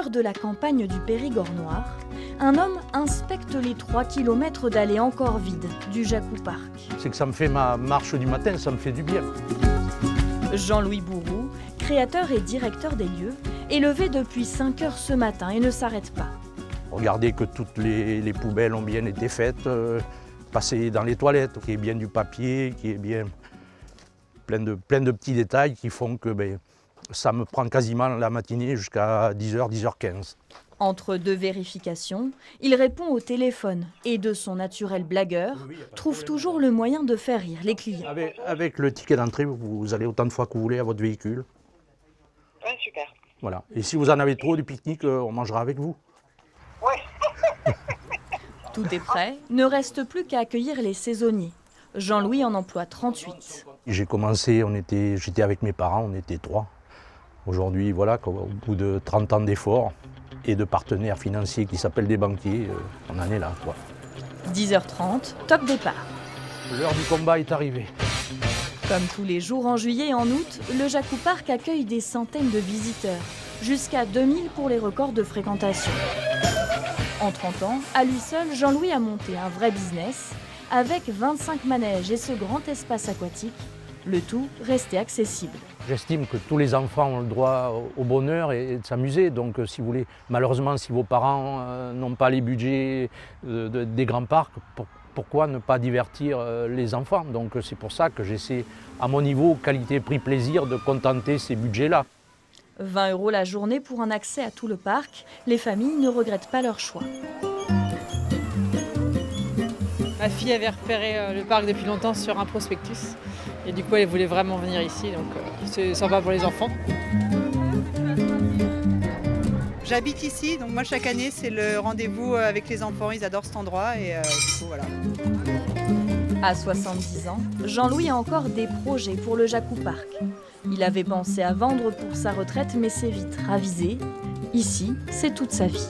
cœur de la campagne du Périgord noir, un homme inspecte les 3 km d'allées encore vides du Jacou Park. C'est que ça me fait ma marche du matin, ça me fait du bien. Jean-Louis Bourroux, créateur et directeur des lieux, est levé depuis 5 heures ce matin et ne s'arrête pas. Regardez que toutes les poubelles ont bien été faites, passer dans les toilettes, qu'il y ait bien du papier, qu'il y ait bien plein de petits détails qui font que ça me prend quasiment la matinée jusqu'à 10h, 10h15. Entre deux vérifications, il répond au téléphone et de son naturel blagueur, trouve toujours le moyen de faire rire les clients. Avec le ticket d'entrée, vous allez autant de fois que vous voulez à votre véhicule. Ouais, super. Voilà. Et si vous en avez trop du pique-nique, on mangera avec vous. Ouais. Tout est prêt, ne reste plus qu'à accueillir les saisonniers. Jean-Louis en emploie 38. J'ai commencé, j'étais avec mes parents, on était 3. Aujourd'hui, voilà, au bout de 30 ans d'efforts et de partenaires financiers qui s'appellent des banquiers, on en est là, quoi. 10h30, top départ. L'heure du combat est arrivée. Comme tous les jours en juillet et en août, le Jacou Park accueille des centaines de visiteurs, jusqu'à 2000 pour les records de fréquentation. En 30 ans, à lui seul, Jean-Louis a monté un vrai business, avec 25 manèges et ce grand espace aquatique, le tout resté accessible. J'estime que tous les enfants ont le droit au bonheur et de s'amuser. Donc, si vous voulez, malheureusement, si vos parents n'ont pas les budgets des grands parcs, pourquoi ne pas divertir les enfants? Donc, c'est pour ça que j'essaie, à mon niveau, qualité, prix, plaisir, de contenter ces budgets-là. 20 € la journée pour un accès à tout le parc, les familles ne regrettent pas leur choix. Ma fille avait repéré le parc depuis longtemps sur un prospectus. Et du coup, elle voulait vraiment venir ici, donc c'est sympa pour les enfants. J'habite ici, donc moi chaque année c'est le rendez-vous avec les enfants, ils adorent cet endroit et du coup voilà. À 70 ans, Jean-Louis a encore des projets pour le Jacou Park. Il avait pensé à vendre pour sa retraite mais s'est vite ravisé. Ici, c'est toute sa vie.